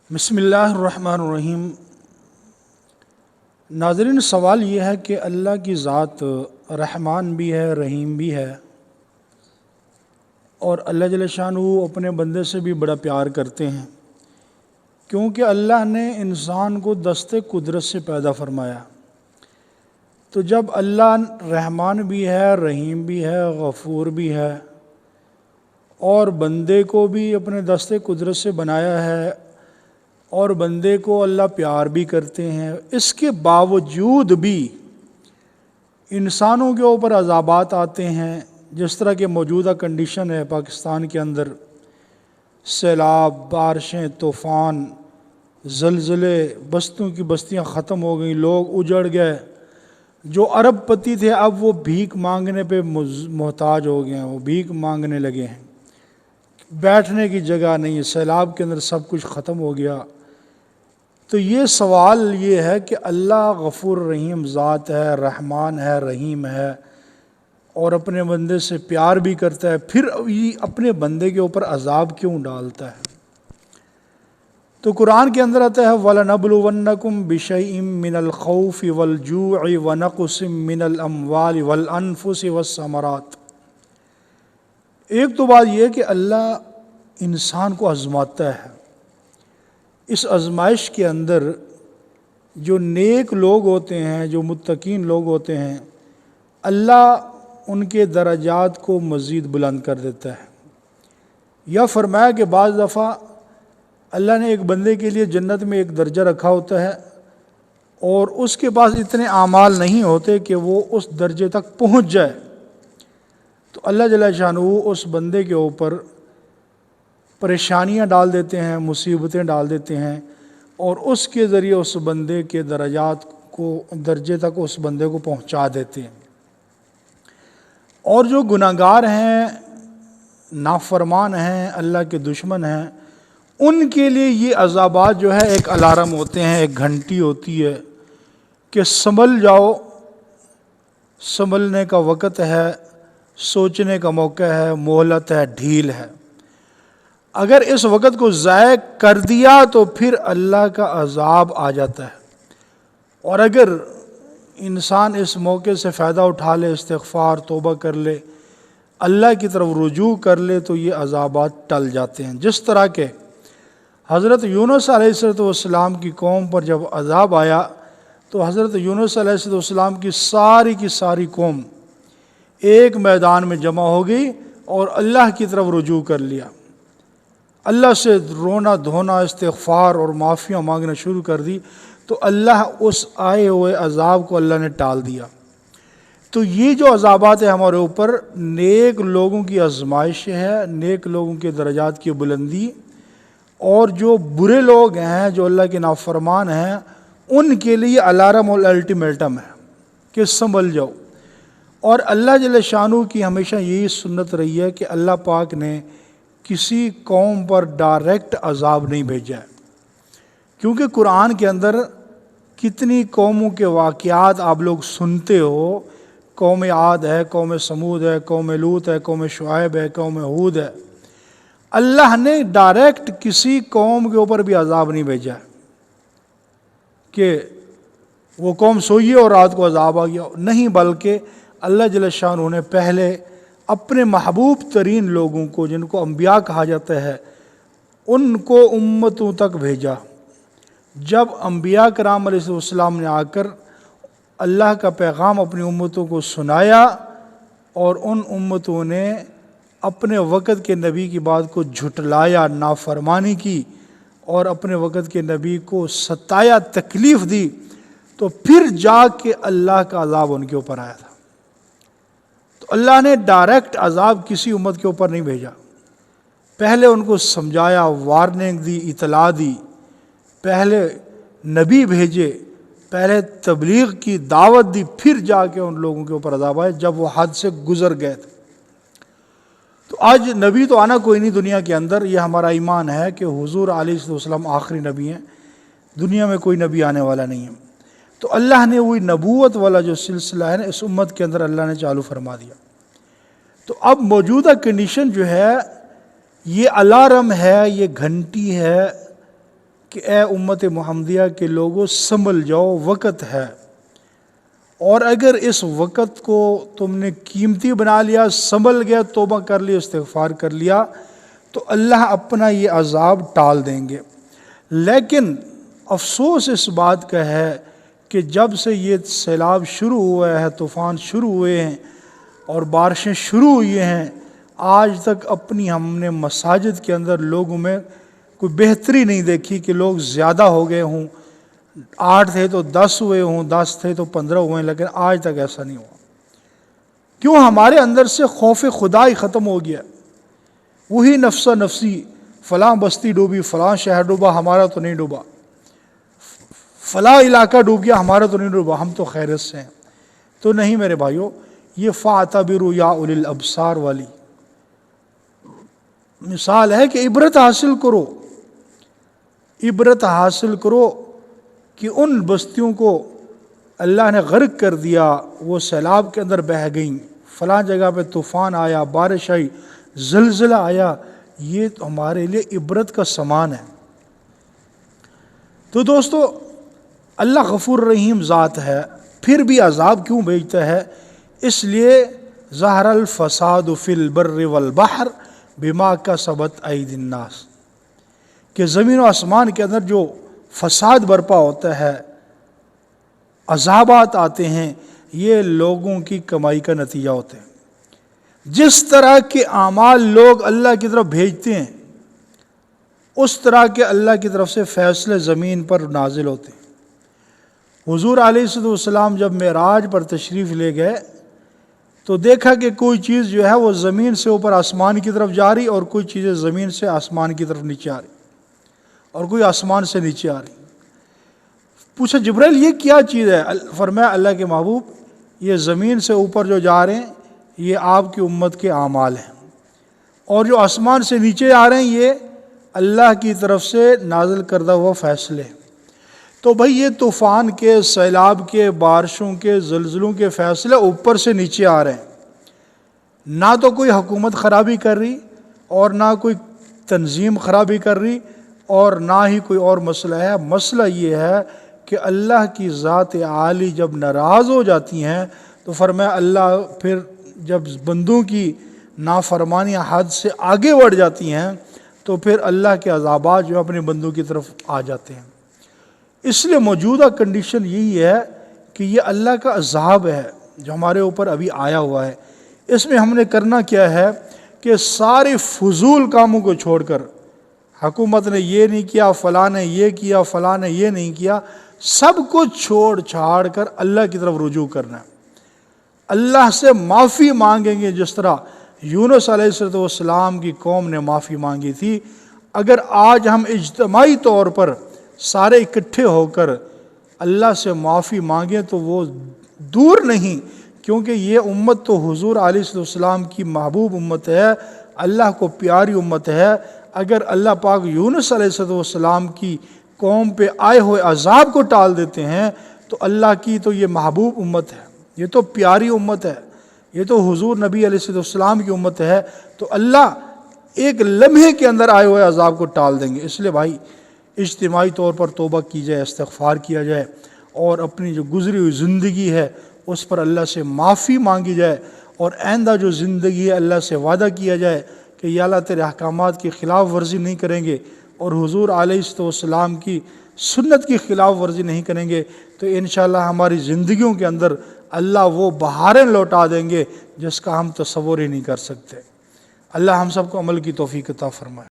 بسم اللہ الرحمن الرحیم۔ ناظرین، سوال یہ ہے کہ اللہ کی ذات رحمان بھی ہے، رحیم بھی ہے، اور اللہ جل شانہ اپنے بندے سے بھی بڑا پیار کرتے ہیں، کیونکہ اللہ نے انسان کو دست قدرت سے پیدا فرمایا۔ تو جب اللہ رحمان بھی ہے، رحیم بھی ہے، غفور بھی ہے، اور بندے کو بھی اپنے دست قدرت سے بنایا ہے، اور بندے کو اللہ پیار بھی کرتے ہیں، اس کے باوجود بھی انسانوں کے اوپر عذابات آتے ہیں۔ جس طرح کے موجودہ کنڈیشن ہے پاکستان کے اندر، سیلاب، بارشیں، طوفان، زلزلے، بستیوں کی بستیاں ختم ہو گئیں، لوگ اجڑ گئے۔ جو ارب پتی تھے اب وہ بھیک مانگنے پہ محتاج ہو گئے ہیں، وہ بھیک مانگنے لگے ہیں، بیٹھنے کی جگہ نہیں ہے، سیلاب کے اندر سب کچھ ختم ہو گیا۔ تو یہ سوال یہ ہے کہ اللہ غفور رحیم ذات ہے، رحمان ہے، رحیم ہے، اور اپنے بندے سے پیار بھی کرتا ہے، پھر یہ اپنے بندے کے اوپر عذاب کیوں ڈالتا ہے؟ تو قرآن کے اندر آتا ہے وَلَنَبْلُوَنَّكُمْ بِشَيْءٍ مِّنَ الْخَوْفِ وَالْجُوعِ وَنَقْصٍ مِّنَ الْأَمْوَالِ وَالْأَنفُسِ وَالثَّمَرَاتِ۔ ایک تو بات یہ کہ اللہ انسان کو آزماتا ہے۔ اس آزمائش کے اندر جو نیک لوگ ہوتے ہیں، جو متقین لوگ ہوتے ہیں، اللہ ان کے درجات کو مزید بلند کر دیتا ہے۔ یا فرمایا کہ بعض دفعہ اللہ نے ایک بندے کے لیے جنت میں ایک درجہ رکھا ہوتا ہے، اور اس کے پاس اتنے اعمال نہیں ہوتے کہ وہ اس درجے تک پہنچ جائے، تو اللہ جل شانہ اس بندے کے اوپر پریشانیاں ڈال دیتے ہیں، مصیبتیں ڈال دیتے ہیں، اور اس کے ذریعے اس بندے کے درجات کو درجے تک اس بندے کو پہنچا دیتے ہیں۔ اور جو گناہگار ہیں، نافرمان ہیں، اللہ کے دشمن ہیں، ان کے لیے یہ عذابات جو ہے ایک الارم ہوتے ہیں، ایک گھنٹی ہوتی ہے کہ سنبھل جاؤ، سنبھلنے کا وقت ہے، سوچنے کا موقع ہے، مہلت ہے، ڈھیل ہے۔ اگر اس وقت کو ضائع کر دیا تو پھر اللہ کا عذاب آ جاتا ہے، اور اگر انسان اس موقع سے فائدہ اٹھا لے، استغفار، توبہ کر لے، اللہ کی طرف رجوع کر لے، تو یہ عذابات ٹل جاتے ہیں۔ جس طرح کہ حضرت یونس علیہ السلام کی قوم پر جب عذاب آیا تو حضرت یونس علیہ السلام کی ساری قوم ایک میدان میں جمع ہو گئی اور اللہ کی طرف رجوع کر لیا، اللہ سے رونا دھونا، استغفار اور معافیاں مانگنا شروع کر دی، تو اللہ اس آئے ہوئے عذاب کو اللہ نے ٹال دیا۔ تو یہ جو عذابات ہیں ہمارے اوپر، نیک لوگوں کی آزمائش ہے، نیک لوگوں کے درجات کی بلندی، اور جو برے لوگ ہیں، جو اللہ کے نافرمان ہیں، ان کے لیے الارم اور الٹیمیٹم ہے کہ سنبھل جاؤ۔ اور اللہ جل شانہ کی ہمیشہ یہی سنت رہی ہے کہ اللہ پاک نے کسی قوم پر ڈائریکٹ عذاب نہیں بھیجا ہے، کیونکہ قرآن کے اندر کتنی قوموں کے واقعات آپ لوگ سنتے ہو، قوم عاد ہے، قوم سمود ہے، قوم لوط ہے، قوم شعیب ہے، قوم ہود ہے۔ اللہ نے ڈائریکٹ کسی قوم کے اوپر بھی عذاب نہیں بھیجا ہے کہ وہ قوم سوئی اور رات کو عذاب آ گیا، نہیں، بلکہ اللہ جل شانہ نے پہلے اپنے محبوب ترین لوگوں کو، جن کو انبیاء کہا جاتا ہے، ان کو امتوں تک بھیجا۔ جب انبیاء کرام علیہ السلام نے آ کر اللہ کا پیغام اپنی امتوں کو سنایا، اور ان امتوں نے اپنے وقت کے نبی کی بات کو جھٹلایا، نافرمانی کی، اور اپنے وقت کے نبی کو ستایا، تکلیف دی، تو پھر جا کے اللہ کا عذاب ان کے اوپر آیا تھا۔ تو اللہ نے ڈائریکٹ عذاب کسی امت کے اوپر نہیں بھیجا، پہلے ان کو سمجھایا، وارننگ دی، اطلاع دی، پہلے نبی بھیجے، پہلے تبلیغ کی دعوت دی، پھر جا کے ان لوگوں کے اوپر عذاب آئے جب وہ حد سے گزر گئے تھے۔ تو آج نبی تو آنا کوئی نہیں دنیا کے اندر، یہ ہمارا ایمان ہے کہ حضور علیہ السلام آخری نبی ہیں، دنیا میں کوئی نبی آنے والا نہیں ہے۔ تو اللہ نے وہی نبوت والا جو سلسلہ ہے نا، اس امت کے اندر اللہ نے چالو فرما دیا۔ تو اب موجودہ کنڈیشن جو ہے، یہ الارم ہے، یہ گھنٹی ہے کہ اے امت محمدیہ کے لوگوں سنبھل جاؤ، وقت ہے، اور اگر اس وقت کو تم نے قیمتی بنا لیا، سنبھل گیا، توبہ کر لیا، استغفار کر لیا، تو اللہ اپنا یہ عذاب ٹال دیں گے۔ لیکن افسوس اس بات کا ہے کہ جب سے یہ سیلاب شروع ہوا ہے، طوفان شروع ہوئے ہیں اور بارشیں شروع ہوئی ہیں، آج تک اپنی ہم نے مساجد کے اندر لوگوں میں کوئی بہتری نہیں دیکھی کہ لوگ زیادہ ہو گئے ہوں، 8 تھے تو 10 ہوئے ہوں، 10 تھے تو 15 ہوئے ہیں، لیکن آج تک ایسا نہیں ہوا۔ کیوں؟ ہمارے اندر سے خوف خدا ہی ختم ہو گیا۔ وہی نفس نفسی، فلاں بستی ڈوبی، فلاں شہر ڈوبا، ہمارا تو نہیں ڈوبا، فلاں علاقہ ڈوب گیا، ہمارا تو نہیں ڈوبا، ہم تو خیریت سے ہیں۔ تو نہیں میرے بھائیو، یہ فَاعْتَبِرُوا یا اولی الابصار والی مثال ہے کہ عبرت حاصل کرو، عبرت حاصل کرو کہ ان بستیوں کو اللہ نے غرق کر دیا، وہ سیلاب کے اندر بہہ گئیں، فلاں جگہ پہ طوفان آیا، بارش آئی، زلزلہ آیا، یہ تو ہمارے لیے عبرت کا سامان ہے۔ تو دوستو، اللہ غفور رحیم ذات ہے، پھر بھی عذاب کیوں بھیجتا ہے؟ اس لیے ظہر الفساد فی البر والبحر بما کسبت ایدی الناس، کہ زمین و آسمان کے اندر جو فساد برپا ہوتا ہے، عذابات آتے ہیں، یہ لوگوں کی کمائی کا نتیجہ ہوتے ہیں۔ جس طرح کے اعمال لوگ اللہ کی طرف بھیجتے ہیں، اس طرح کے اللہ کی طرف سے فیصلے زمین پر نازل ہوتے ہیں۔ حضور علیہ السلام جب معراج پر تشریف لے گئے تو دیکھا کہ کوئی چیز جو ہے وہ زمین سے اوپر آسمان کی طرف جا رہی، اور کوئی چیزیں زمین سے آسمان کی طرف نیچے آ رہی، اور کوئی آسمان سے نیچے آ رہی۔ پوچھا جبرائیل یہ کیا چیز ہے؟ فرمایا اللہ کے محبوب، یہ زمین سے اوپر جو جا رہے ہیں یہ آپ کی امت کے اعمال ہیں، اور جو آسمان سے نیچے آ رہے ہیں یہ اللہ کی طرف سے نازل کردہ ہوا فیصلے۔ تو بھئی یہ طوفان کے، سیلاب کے، بارشوں کے، زلزلوں کے فیصلے اوپر سے نیچے آ رہے ہیں، نہ تو کوئی حکومت خرابی کر رہی، اور نہ کوئی تنظیم خرابی کر رہی، اور نہ ہی کوئی اور مسئلہ ہے۔ مسئلہ یہ ہے کہ اللہ کی ذات عالی جب ناراض ہو جاتی ہیں تو فرمایا اللہ پھر جب بندوں کی نافرمانیاں حد سے آگے بڑھ جاتی ہیں تو پھر اللہ کے عذابات جو اپنے بندوں کی طرف آ جاتے ہیں۔ اس لیے موجودہ کنڈیشن یہی ہے کہ یہ اللہ کا عذاب ہے جو ہمارے اوپر ابھی آیا ہوا ہے۔ اس میں ہم نے کرنا کیا ہے کہ سارے فضول کاموں کو چھوڑ کر، حکومت نے یہ نہیں کیا، فلاں نے یہ کیا، فلاں نے یہ نہیں کیا، سب کچھ چھوڑ چھاڑ کر اللہ کی طرف رجوع کرنا ہے۔ اللہ سے معافی مانگیں گے جس طرح یونس علیہ السلام کی قوم نے معافی مانگی تھی۔ اگر آج ہم اجتماعی طور پر سارے اکٹھے ہو کر اللہ سے معافی مانگیں تو وہ دور نہیں، کیونکہ یہ امت تو حضور علیہ السلام کی محبوب امت ہے، اللہ کو پیاری امت ہے۔ اگر اللہ پاک یونس علیہ السلام کی قوم پہ آئے ہوئے عذاب کو ٹال دیتے ہیں تو اللہ کی تو یہ محبوب امت ہے، یہ تو پیاری امت ہے، یہ تو حضور نبی علیہ السلام کی امت ہے، تو اللہ ایک لمحے کے اندر آئے ہوئے عذاب کو ٹال دیں گے۔ اس لیے بھائی اجتماعی طور پر توبہ کی جائے، استغفار کیا جائے، اور اپنی جو گزری ہوئی زندگی ہے اس پر اللہ سے معافی مانگی جائے، اور آئندہ جو زندگی ہے اللہ سے وعدہ کیا جائے کہ یا اللہ تیرے احکامات کی خلاف ورزی نہیں کریں گے، اور حضور علیہ السلام کی سنت کی خلاف ورزی نہیں کریں گے، تو انشاءاللہ ہماری زندگیوں کے اندر اللہ وہ بہاریں لوٹا دیں گے جس کا ہم تصور ہی نہیں کر سکتے۔ اللہ ہم سب کو عمل کی توفیق عطا فرمائے۔